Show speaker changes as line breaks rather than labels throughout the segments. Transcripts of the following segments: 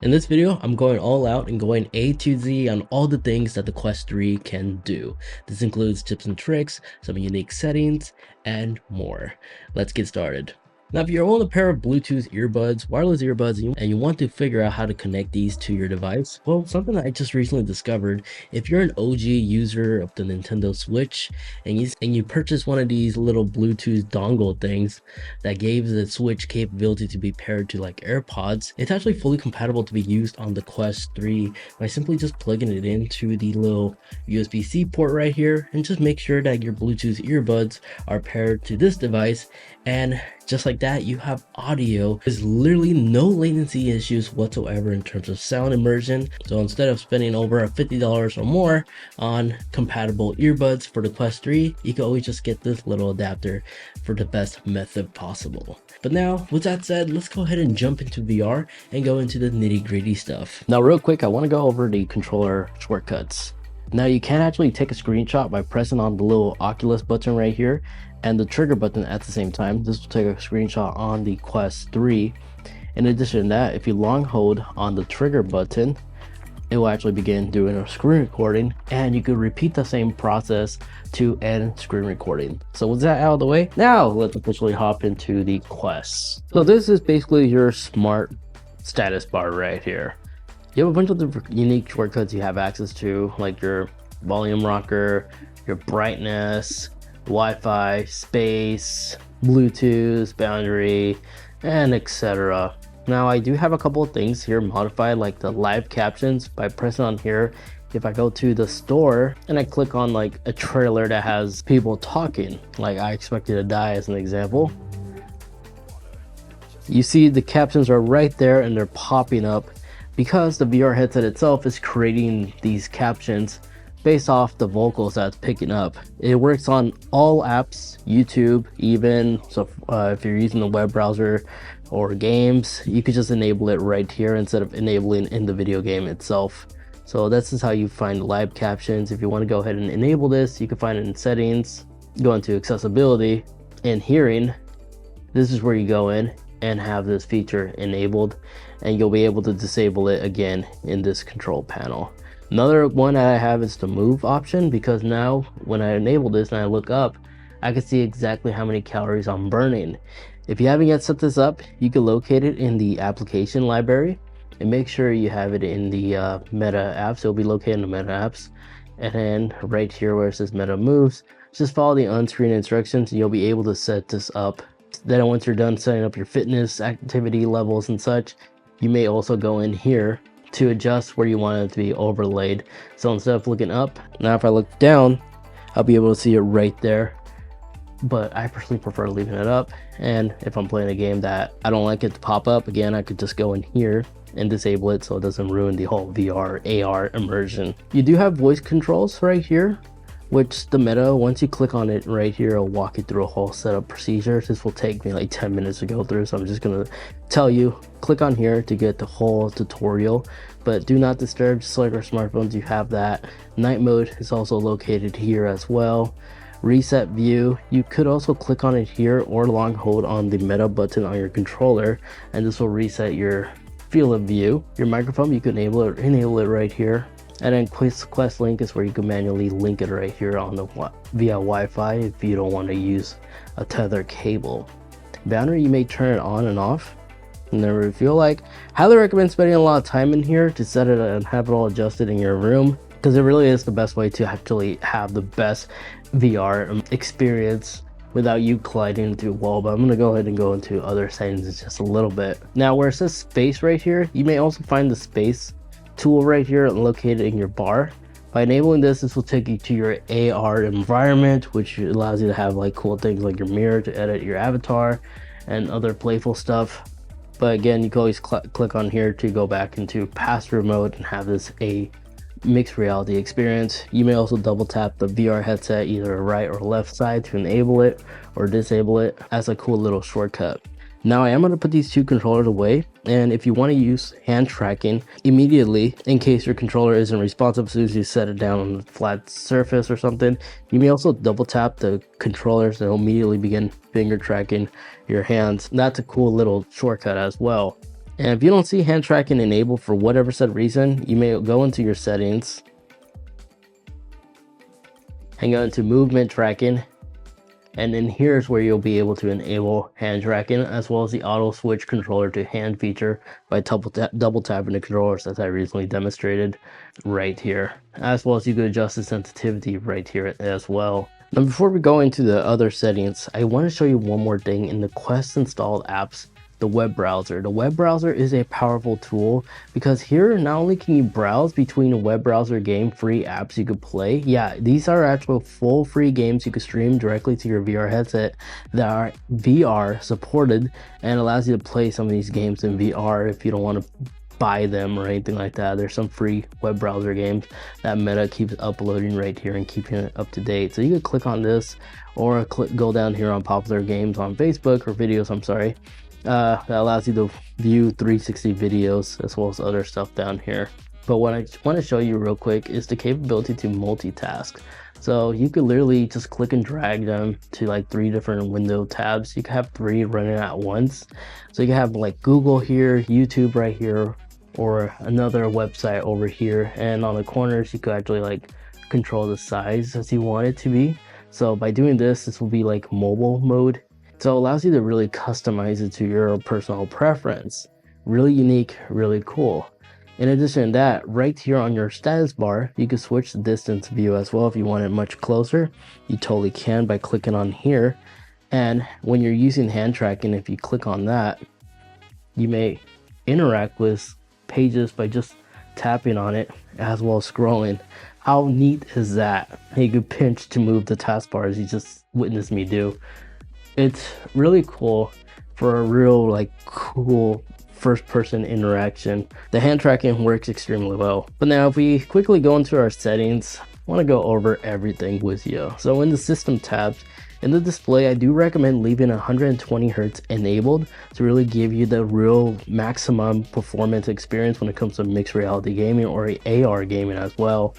In this video, I'm going all out and going A to Z on all the things that the Quest 3 can do. This includes tips and tricks, some unique settings, and more. Let's get started. Now, if you own a pair of Bluetooth earbuds, wireless earbuds, and you want to figure out how to connect these to your device, well, something that I just recently discovered, if you're an OG user of the Nintendo Switch and you purchase one of these little Bluetooth dongle things that gave the Switch capability to be paired to like AirPods, it's actually fully compatible to be used on the Quest 3 by simply just plugging it into the little USB-C port right here, and just make sure that your Bluetooth earbuds are paired to this device, and just like that, you have audio. There's literally no latency issues whatsoever in terms of sound immersion. So instead of spending over $50 or more on compatible earbuds for the Quest 3, you can always just get this little adapter for the best method possible. But now, with that said, let's go ahead and jump into VR and go into the nitty-gritty stuff. Now, real quick, I want to go over the controller shortcuts. Now, you can actually take a screenshot by pressing on the little Oculus button right here and the trigger button at the same time. This will take a screenshot on the Quest 3. In addition to that, if you long hold on the trigger button, it will actually begin doing a screen recording, and you could repeat the same process to end screen recording. So with that out of the way, now let's officially hop into the Quest. So this is basically your smart status bar right here. You have a bunch of the unique shortcuts you have access to, like your volume rocker, your brightness, Wi-Fi, space, Bluetooth, boundary, and etc. Now I do have a couple of things here modified, like the live captions. By pressing on here, if I go to the store and I click on like a trailer that has people talking, like I Expected to Die as an example, you see the captions are right there and they're popping up because the VR headset itself is creating these captions based off the vocals that's picking up. It works on all apps, YouTube even, so if you're using the web browser or games, you could just enable it right here instead of enabling in the video game itself. So this is how you find live captions. If you want to go ahead and enable this, you can find it in settings, go into accessibility and hearing. This is where you go in and have this feature enabled, and you'll be able to disable it again in this control panel. Another one that I have is the move option, because now when I enable this and I look up, I can see exactly how many calories I'm burning. If you haven't yet set this up, you can locate it in the application library and make sure you have it in the Meta apps. It'll be located in the Meta apps, and then right here where it says Meta Moves, just follow the on-screen instructions and you'll be able to set this up. Then once you're done setting up your fitness activity levels and such, you may also go in here to adjust where you want it to be overlaid. So instead of looking up, now if I look down, I'll be able to see it right there. But I personally prefer leaving it up, and if I'm playing a game that I don't like it to pop up, again, I could just go in here and disable it so it doesn't ruin the whole VR AR immersion. You do have voice controls right here, which the Meta, once you click on it right here, it'll walk you through a whole setup procedure. This will take me like 10 minutes to go through, so I'm just gonna tell you, click on here to get the whole tutorial, but do not disturb. Just like our smartphones, you have that. Night mode is also located here as well. Reset view, you could also click on it here or long hold on the Meta button on your controller, and this will reset your field of view. Your microphone, you can enable it right here. And then Quest Link is where you can manually link it right here on the via Wi-Fi if you don't want to use a tether cable. Boundary, you may turn it on and off whenever you feel like. Highly recommend spending a lot of time in here to set it and have it all adjusted in your room, because it really is the best way to actually have the best VR experience without you colliding into a wall. But I'm going to go ahead and go into other settings in just a little bit. Now where it says space right here, you may also find the space tool right here located in your bar. By enabling this, this will take you to your AR environment, which allows you to have like cool things like your mirror to edit your avatar and other playful stuff. But again, you can always click on here to go back into pass-through mode and have this a mixed reality experience. You may also double tap the VR headset either right or left side to enable it or disable it as a cool little shortcut. Now I am going to put these two controllers away, and if you want to use hand tracking immediately in case your controller isn't responsive as soon as you set it down on a flat surface or something, you may also double tap the controllers and it'll immediately begin finger tracking your hands. That's a cool little shortcut as well. And if you don't see hand tracking enabled for whatever said reason, you may go into your settings and go into movement tracking. And then here's where you'll be able to enable hand tracking, as well as the auto switch controller to hand feature by double tapping the controllers, as I recently demonstrated right here. As well as you can adjust the sensitivity right here as well. Now before we go into the other settings, I want to show you one more thing in the Quest installed apps. The web browser. The web browser is a powerful tool because here not only can you browse between a web browser game free apps you could play. Yeah, these are actual full free games you could stream directly to your VR headset that are VR supported and allows you to play some of these games in VR if you don't want to buy them or anything like that. There's some free web browser games that Meta keeps uploading right here and keeping it up to date. So you can click on this or go down here on popular games on Facebook or videos, I'm sorry. That allows you to view 360 videos as well as other stuff down here. But what I want to show you real quick is the capability to multitask. So you could literally just click and drag them to like 3 different window tabs. You can have 3 running at once. So you can have like Google here, YouTube right here, or another website over here. And on the corners, you could actually like control the size as you want it to be. So by doing this, this will be like mobile mode. So it allows you to really customize it to your personal preference. Really unique, really cool. In addition to that, right here on your status bar, you can switch the distance view as well. If you want it much closer, you totally can by clicking on here. And when you're using hand tracking, if you click on that, you may interact with pages by just tapping on it as well as scrolling. How neat is that? You could pinch to move the taskbar as you just witnessed me do. It's really cool for a real like cool first person interaction. The hand tracking works extremely well. But now if we quickly go into our settings, I want to go over everything with you. So in the system tabs, in the display, I do recommend leaving 120 Hz enabled to really give you the real maximum performance experience when it comes to mixed reality gaming or AR gaming as well.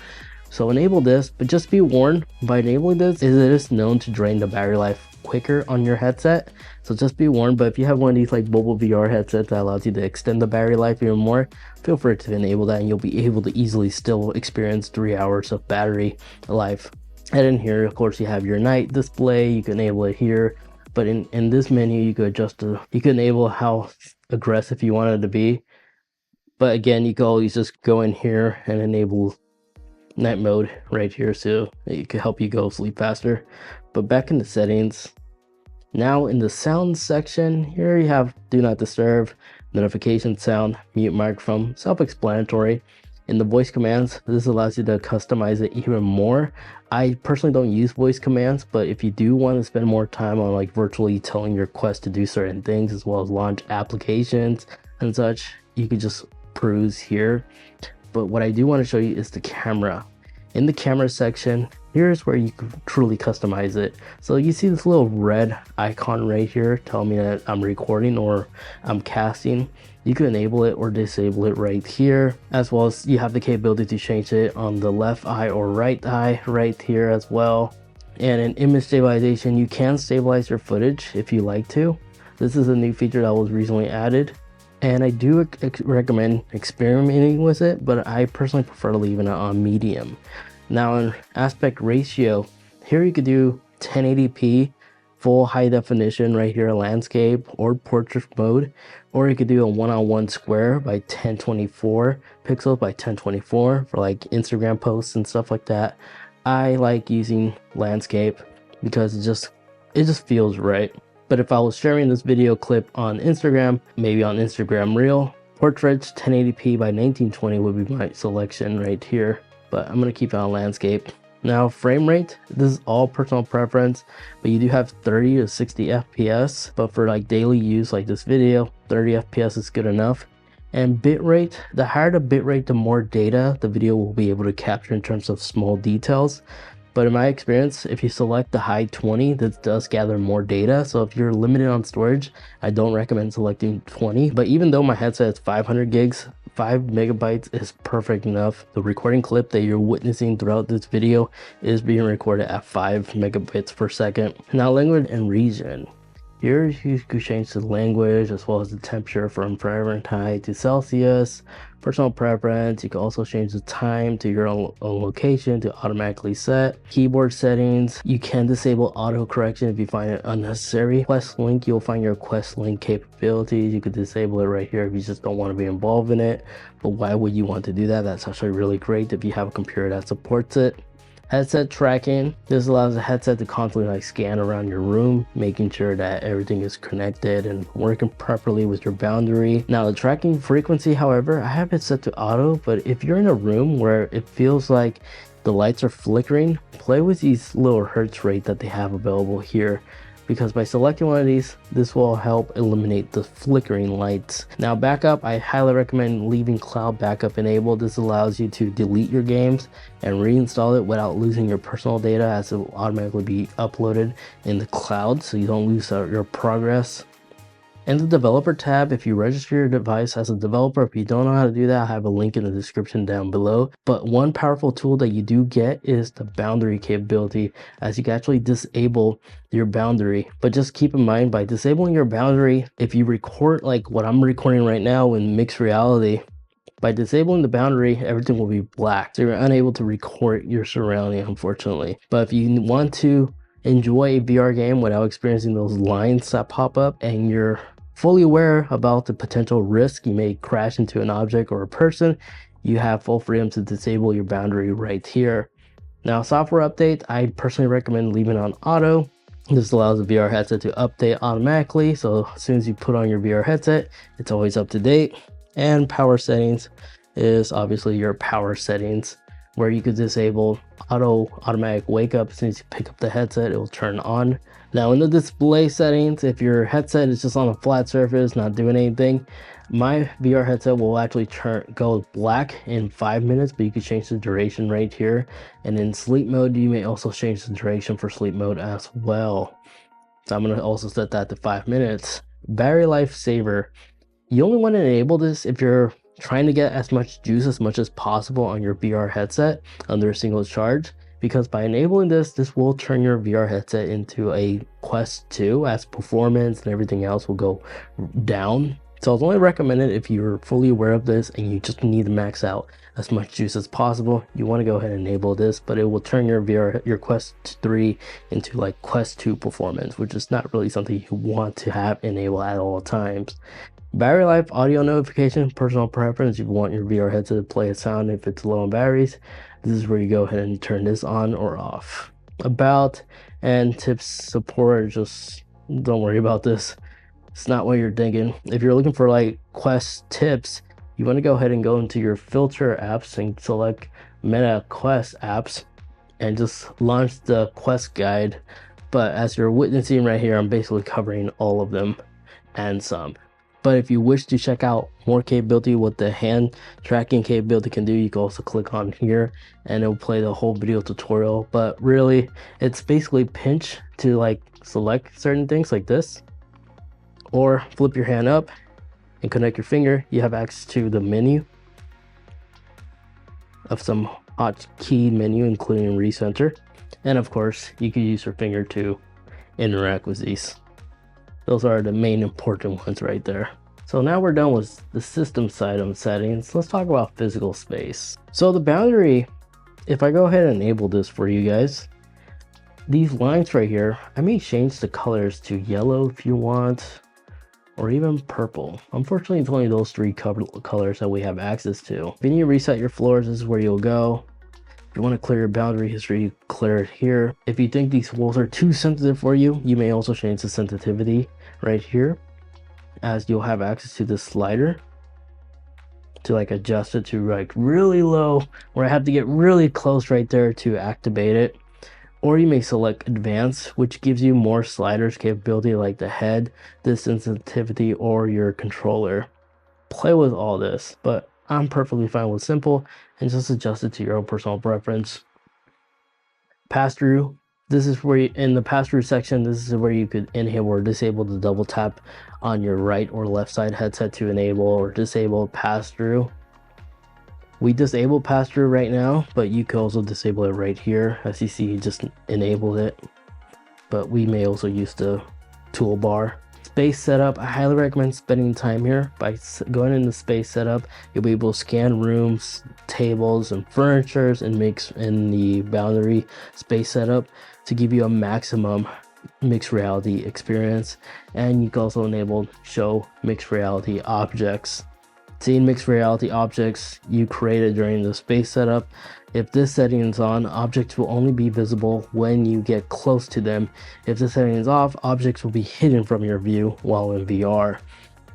So enable this, but just be warned, by enabling this, it is known to drain the battery life quicker on your headset. So just be warned, but if you have one of these like mobile VR headsets that allows you to extend the battery life even more, feel free to enable that and you'll be able to easily still experience 3 hours of battery life. And in here, of course, you have your night display. You can enable it here, but in this menu, you could adjust you can enable how aggressive you want it to be. But again, you can always just go in here and enable night mode right here, so it could help you go sleep faster. But back in the settings, now in the sound section, here you have do not disturb, notification sound, mute microphone, self-explanatory. In the voice commands, this allows you to customize it even more. I personally don't use voice commands, but if you do want to spend more time on like virtually telling your Quest to do certain things as well as launch applications and such, you could just peruse here. But what I do want to show you is the camera. In the camera section, here's where you can truly customize it. So you see this little red icon right here telling me that I'm recording or I'm casting. You can enable it or disable it right here, as well as you have the capability to change it on the left eye or right eye right here as well. And in image stabilization, you can stabilize your footage if you like to. This is a new feature that was recently added. And I do recommend experimenting with it, but I personally prefer leaving it on medium. Now in aspect ratio, here you could do 1080p, full high definition right here, landscape or portrait mode, or you could do a 1:1 square by 1024 pixels by 1024 for like Instagram posts and stuff like that. I like using landscape because it just feels right. But if I was sharing this video clip on Instagram, maybe on Instagram Reel, portraits 1080p by 1920 would be my selection right here. But I'm gonna keep it on landscape. Now frame rate, this is all personal preference, but you do have 30 to 60 FPS. But for like daily use like this video, 30 FPS is good enough. And bitrate, the higher the bitrate, the more data the video will be able to capture in terms of small details. But in my experience, if you select the high 20, this does gather more data. So if you're limited on storage, I don't recommend selecting 20. But even though my headset is 500 gigs, 5 megabytes is perfect enough. The recording clip that you're witnessing throughout this video is being recorded at 5 megabits per second. Now language and region. Here you could change the language as well as the temperature from Fahrenheit to Celsius. Personal preference, you can also change the time to your own location to automatically set. Keyboard settings, you can disable auto correction if you find it unnecessary. Quest link, you'll find your quest link capabilities. You could disable it right here if you just don't want to be involved in it. But why would you want to do that? That's actually really great if you have a computer that supports it. Headset tracking, this allows the headset to constantly scan around your room, making sure that everything is connected and working properly with your boundary. Now the tracking frequency, however, I have it set to auto, but if you're in a room where it feels like the lights are flickering, play with these little hertz rate that they have available here, because by selecting one of these, this will help eliminate the flickering lights. Now backup, I highly recommend leaving cloud backup enabled. This allows you to delete your games and reinstall it without losing your personal data, as it will automatically be uploaded in the cloud so you don't lose out your progress. In the developer tab, if you register your device as a developer, if you don't know how to do that, I have a link in the description down below. But one powerful tool that you do get is the boundary capability, as you can actually disable your boundary. But just keep in mind, by disabling your boundary, if you record like what I'm recording right now in mixed reality, by disabling the boundary, everything will be black. So you're unable to record your surrounding, unfortunately. But if you want to enjoy a VR game without experiencing those lines that pop up, and you're fully aware about the potential risk you may crash into an object or a person, you have full freedom to disable your boundary right here. Now software update, I personally recommend leaving on auto. This allows the VR headset to update automatically, so as soon as you put on your VR headset, it's always up to date. And power settings is obviously your power settings, where you could disable automatic wake up. As soon as you pick up the headset, it will turn on. Now in the display settings, if your headset is just on a flat surface not doing anything, my VR headset will actually go black in 5 minutes, but you can change the duration right here. And in sleep mode, you may also change the duration for sleep mode as well. So I'm going to also set that to 5 minutes. Battery life saver, you only want to enable this if you're trying to get as much juice as much as possible on your VR headset under a single charge, because by enabling this will turn your VR headset into a Quest 2, as performance and everything else will go down. So it's only recommended if you're fully aware of this and you just need to max out as much juice as possible. You want to go ahead and enable this, but it will turn your Quest 3 into like Quest 2 performance, which is not really something you want to have enabled at all times. Battery life, audio notification, personal preference. You want your VR headset to play a sound if it's low on batteries. This is where you go ahead and turn this on or off. About and tips support, just don't worry about this. It's not what you're thinking. If you're looking for like Quest tips, you want to go ahead and go into your filter apps and select Meta Quest apps and just launch the Quest guide. But as you're witnessing right here, I'm basically covering all of them and some. But if you wish to check out more capability, what the hand tracking capability can do, you can also click on here and it will play the whole video tutorial. But really, it's basically pinch to like select certain things like this, or flip your hand up and connect your finger. You have access to the menu of some hotkey menu, including recenter. And of course, you can use your finger to interact with these. Those are the main important ones right there. So now we're done with the system side of settings. Let's talk about physical space. So the boundary, if I go ahead and enable this for you guys, these lines right here, I may change the colors to yellow if you want, or even purple. Unfortunately, it's only those three colors that we have access to. If you need to reset your floors, this is where you'll go. If you want to clear your boundary history, you clear it here. If you think these walls are too sensitive for you, you may also change the sensitivity right here, as you'll have access to this slider to like adjust it to like really low, where I have to get really close right there to activate it. Or you may select advanced, which gives you more sliders capability like the head, the sensitivity, or your controller. Play with all this, but I'm perfectly fine with simple and just adjust it to your own personal preference. Pass through. This is where you, in the pass through section, this is where you could enable or disable the double tap on your right or left side headset to enable or disable pass through. We disable pass through right now, but you can also disable it right here. As you see, you just enabled it, but we may also use the toolbar. Space setup, I highly recommend spending time here. By going into space setup, you'll be able to scan rooms, tables, and furnitures and mix in the boundary space setup to give you a maximum mixed reality experience. And you can also enable show mixed reality objects. Seeing mixed reality objects you created during the space setup. If this setting is on, objects will only be visible when you get close to them. If this setting is off, objects will be hidden from your view while in VR.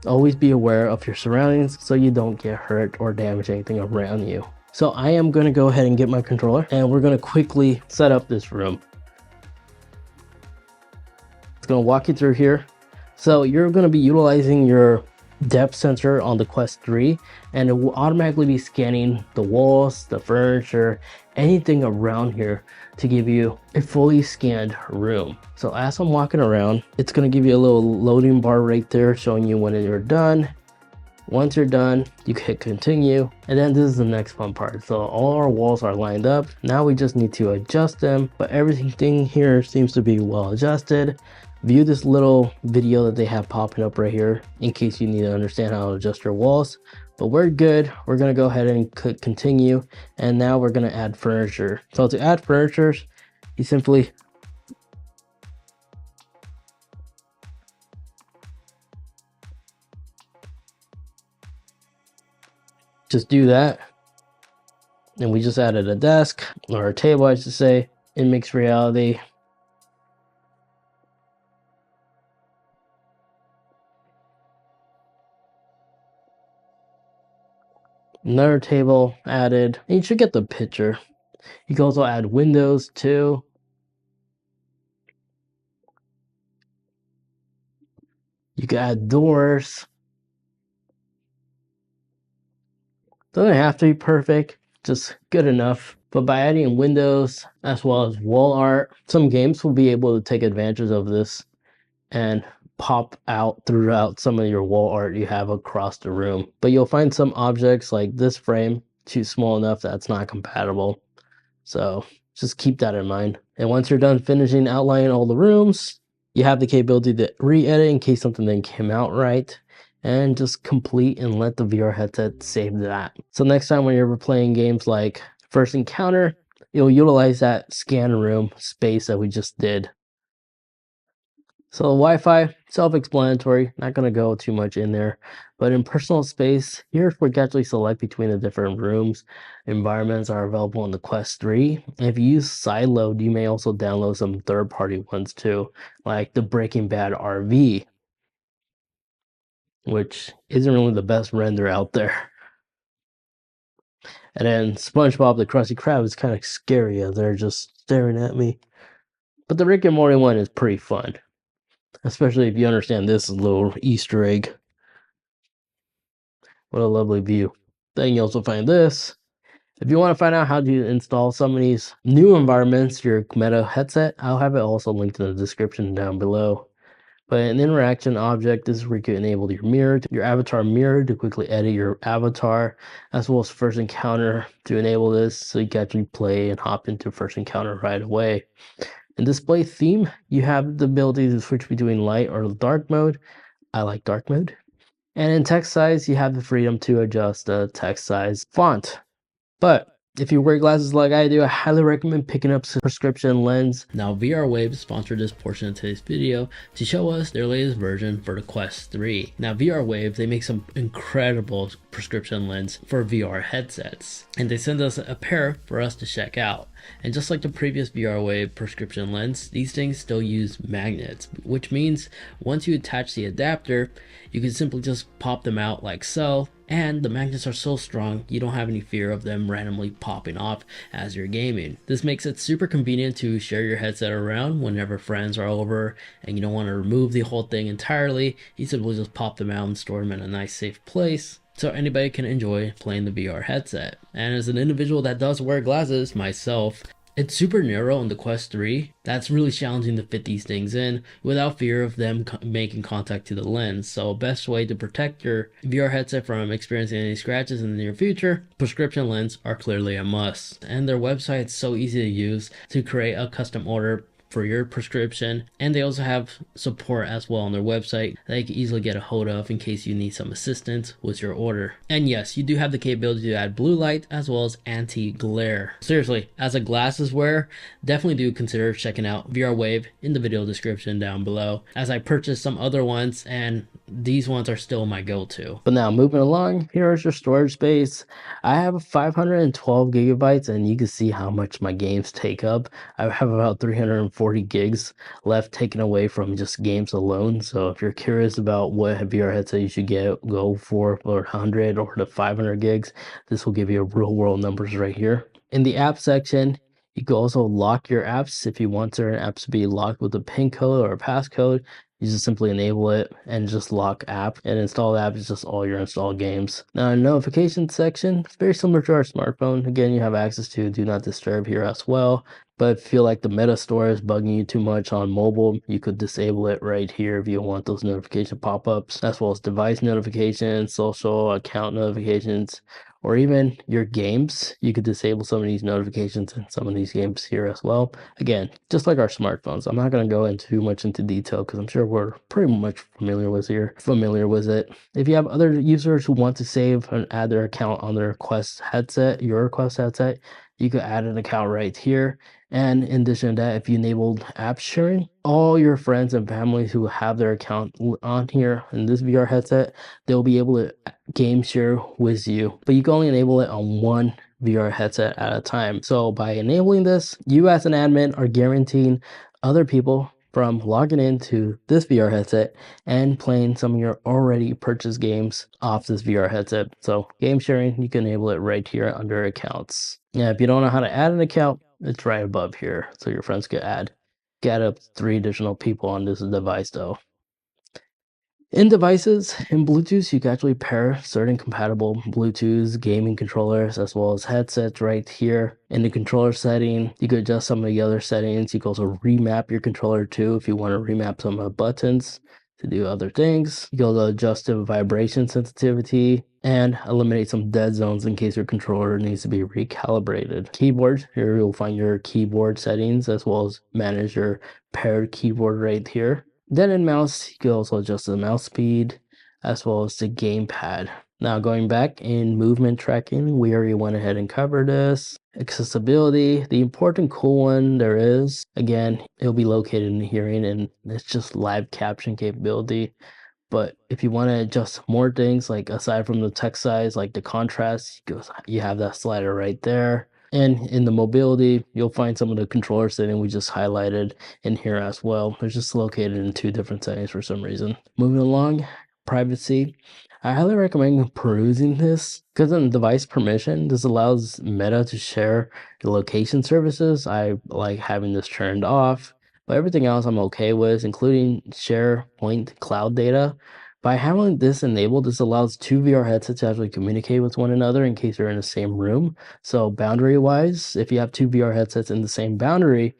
Always be aware of your surroundings so you don't get hurt or damage anything around you. So I am going to go ahead and get my controller and we're going to quickly set up this room. It's going to walk you through here. So you're going to be utilizing your depth sensor on the Quest 3 and it will automatically be scanning the walls, the furniture, anything around here to give you a fully scanned room. So as I'm walking around, it's going to give you a little loading bar right there showing you when you're done. Once you're done, you hit continue, and then this is the next fun part. So all our walls are lined up. Now we just need to adjust them, but everything here seems to be well adjusted. View this little video that they have popping up right here in case you need to understand how to adjust your walls. But we're good. We're going to go ahead and click continue, and now we're going to add furniture. So to add furniture, you simply just do that. And we just added a desk, or a table I should say, in mixed reality. Another table added, and you should get the picture. You can also add windows too. You can add doors. Doesn't have to be perfect, just good enough. But by adding windows as well as wall art, some games will be able to take advantage of this and pop out throughout some of your wall art you have across the room. But you'll find some objects like this frame too small enough that's not compatible. So just keep that in mind. And once you're done finishing outlining all the rooms, you have the capability to re-edit in case something didn't come out right. And just complete and let the VR headset save that. So next time when you're playing games like First Encounter, you'll utilize that scan room space that we just did. So Wi-Fi, self-explanatory, not going to go too much in there. But in personal space, here's where you can actually select between the different rooms. Environments are available on the Quest 3. And if you use sideload, you may also download some third-party ones too, like the Breaking Bad RV, which isn't really the best render out there. And then SpongeBob the Krusty Krab is kind of scary as they're just staring at me. But the Rick and Morty one is pretty fun, especially if you understand this little Easter egg. What a lovely view. Then you also find this. If you want to find out how to install some of these new environments to your Meta headset, I'll have it also linked in the description down below. But an interaction object, this is where you can enable your avatar mirror to quickly edit your avatar, as well as first encounter to enable this so you can actually play and hop into first encounter right away. In display theme, you have the ability to switch between light or dark mode. I like dark mode. And in text size, you have the freedom to adjust the text size font. But if you wear glasses like I do, I highly recommend picking up a prescription lens. Now, VRWave sponsored this portion of today's video to show us their latest version for the Quest 3. Now, VRWave, they make some incredible prescription lens for VR headsets, and they send us a pair for us to check out. And just like the previous VRWave prescription lens, these things still use magnets, which means once you attach the adapter, you can simply just pop them out like so, and the magnets are so strong you don't have any fear of them randomly popping off as you're gaming. This makes it super convenient to share your headset around whenever friends are over and you don't want to remove the whole thing entirely. You simply just pop them out and store them in a nice safe place so anybody can enjoy playing the VR headset. And as an individual that does wear glasses myself, it's super narrow on the Quest 3. That's really challenging to fit these things in without fear of them making contact to the lens. So best way to protect your VR headset from experiencing any scratches in the near future, prescription lens are clearly a must. And their website is so easy to use to create a custom order for your prescription. And they also have support as well on their website that you can easily get a hold of in case you need some assistance with your order. And yes, you do have the capability to add blue light as well as anti-glare. Seriously, as a glasses wearer, definitely do consider checking out VR Wave in the video description down below, as I purchased some other ones and these ones are still my go-to. But now moving along, here's your storage space. I have 512 gigabytes and you can see how much my games take up. I have about 340 gigs left taken away from just games alone. So if you're curious about what VR headset you should go for 100 or the 500 gigs, this will give you real world numbers right here. In the app section, you can also lock your apps if you want certain apps to be locked with a PIN code or a passcode. You just simply enable it and just lock app, and install app is just all your installed games. Now in the notification section, it's very similar to our smartphone. Again, you have access to do not disturb here as well. But if you feel like the Meta Store is bugging you too much on mobile, you could disable it right here if you don't want those notification pop-ups, as well as device notifications, social account notifications, or even your games. You could disable some of these notifications in some of these games here as well. Again, just like our smartphones. I'm not going to go into too much into detail because I'm sure we're pretty much familiar with it. If you have other users who want to save and add their account on their Quest headset, your Quest headset, you could add an account right here. And in addition to that, if you enabled app sharing, all your friends and families who have their account on here in this VR headset, they'll be able to game share with you. But you can only enable it on one VR headset at a time. So by enabling this, you as an admin are guaranteeing other people from logging into this VR headset and playing some of your already purchased games off this VR headset. So game sharing, you can enable it right here under accounts. Yeah, if you don't know how to add an account, it's right above here. So your friends could get up 3 additional people on this device though. In devices, in Bluetooth, you can actually pair certain compatible Bluetooth gaming controllers as well as headsets right here. In the controller setting, you could adjust some of the other settings. You can also remap your controller too if you want to remap some of the buttons to do other things. You can also adjust the vibration sensitivity and eliminate some dead zones in case your controller needs to be recalibrated. Keyboard, here you'll find your keyboard settings as well as manage your paired keyboard right here. Then in mouse, you can also adjust the mouse speed as well as the gamepad. Now going back in movement tracking, we already went ahead and covered this. Accessibility, the important cool one there is, again, it'll be located in the hearing and it's just live caption capability. But if you want to adjust more things, like aside from the text size, like the contrast, you have that slider right there. And in the mobility, you'll find some of the controller setting we just highlighted in here as well. They're just located in 2 different settings for some reason. Moving along, privacy. I highly recommend perusing this because in device permission, this allows Meta to share the location services. I like having this turned off, but everything else I'm okay with, including SharePoint cloud data. By having this enabled, this allows 2 VR headsets to actually communicate with one another in case they're in the same room. So boundary wise, if you have 2 VR headsets in the same boundary,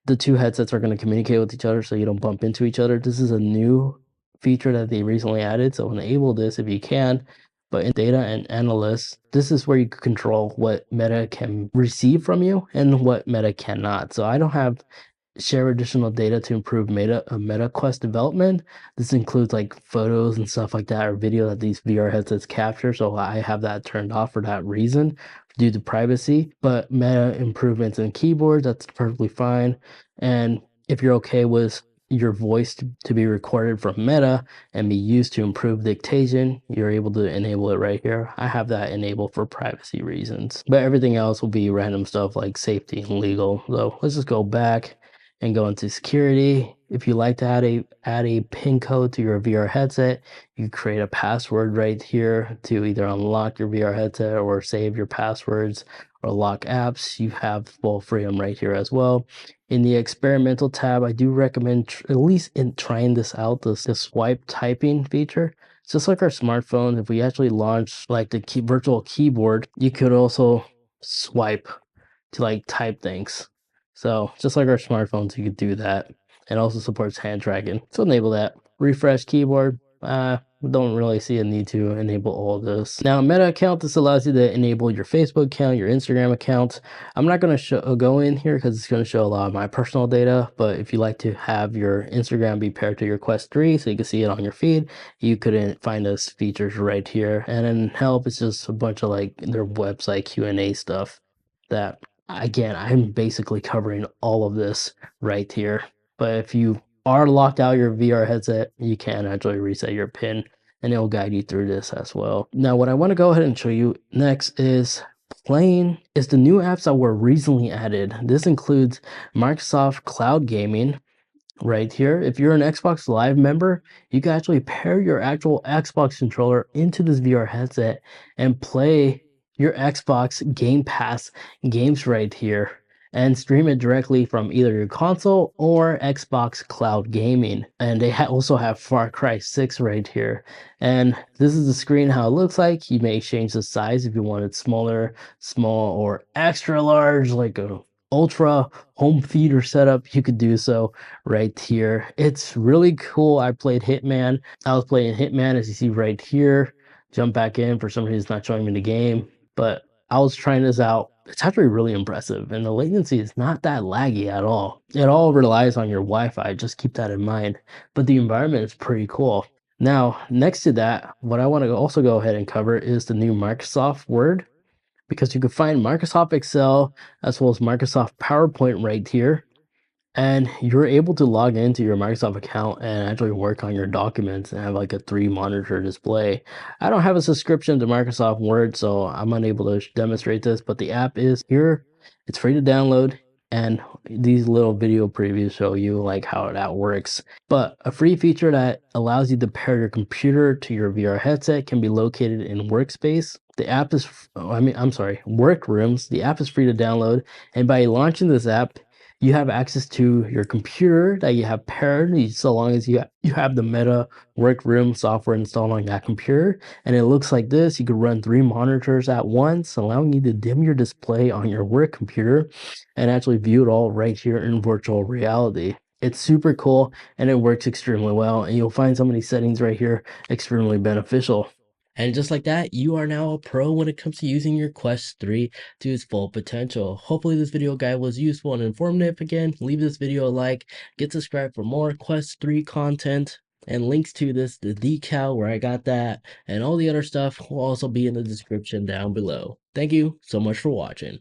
the 2 headsets are going to communicate with each other so you don't bump into each other. This is a new feature that they recently added, so enable this if you can. But in data and analysts, this is where you can control what Meta can receive from you and what Meta cannot. So I don't have share additional data to improve Meta Quest development. This includes like photos and stuff like that, or video that these VR headsets capture. So I have that turned off for that reason, due to privacy. But Meta improvements in keyboards, that's perfectly fine. And if you're okay with your voice to be recorded from Meta and be used to improve dictation, you're able to enable it right here. I have that enabled for privacy reasons. But everything else will be random stuff like safety and legal. So let's just go back and go into security. If you like to add a PIN code to your VR headset, you create a password right here to either unlock your VR headset or save your passwords or lock apps. You have full freedom right here as well. In the experimental tab, I do recommend at least in trying this out, the swipe typing feature. Just like our smartphone, if we actually launch like the virtual keyboard, you could also swipe to like type things. So just like our smartphones, you could do that. And also supports hand tracking. So enable that. Refresh keyboard. don't really see a need to enable all of this. Now, Meta account, this allows you to enable your Facebook account, your Instagram account. I'm not going to go in here because it's going to show a lot of my personal data, but if you like to have your Instagram be paired to your Quest 3 so you can see it on your feed, you could find those features right here. And then help is just a bunch of like their website Q&A stuff that, again, I'm basically covering all of this right here. But if you are locked out your VR headset, you can actually reset your PIN and it'll guide you through this as well. Now, what I want to go ahead and show you next is the new apps that were recently added. This includes Microsoft Cloud Gaming, right here. If you're an Xbox Live member, you can actually pair your actual Xbox controller into this VR headset and play your Xbox Game Pass games right here and stream it directly from either your console or Xbox Cloud Gaming. And they also have Far Cry 6 right here. And this is the screen how it looks like. You may change the size if you want it smaller, small, or extra large, like a ultra home theater setup. You could do so right here. It's really cool. I played Hitman. I was playing Hitman, as you see right here. Jump back in for somebody who's not showing me the game, but I was trying this out. It's actually really impressive, and the latency is not that laggy at all. It all relies on your Wi-Fi, just keep that in mind. But the environment is pretty cool. Now, next to that, what I want to also go ahead and cover is the new Microsoft Word, because you can find Microsoft Excel as well as Microsoft PowerPoint right here. And you're able to log into your Microsoft account and actually work on your documents and have like a 3 monitor display. I don't have a subscription to Microsoft Word, so I'm unable to demonstrate this, but the app is here. It's free to download, and these little video previews show you like how that works. But a free feature that allows you to pair your computer to your VR headset can be located in Workspace. The app is, I'm sorry, Workrooms. The app is free to download, and by launching this app, you have access to your computer that you have paired, so long as you have the Meta Workroom software installed on that computer. And it looks like this. You could run 3 monitors at once, allowing you to dim your display on your work computer and actually view it all right here in virtual reality. It's super cool and it works extremely well. And you'll find some of these settings right here extremely beneficial. And just like that, you are now a pro when it comes to using your Quest 3 to its full potential. Hopefully this video guide was useful and informative. Again, leave this video a like, get subscribed for more Quest 3 content, and links to the decal where I got that, and all the other stuff will also be in the description down below. Thank you so much for watching.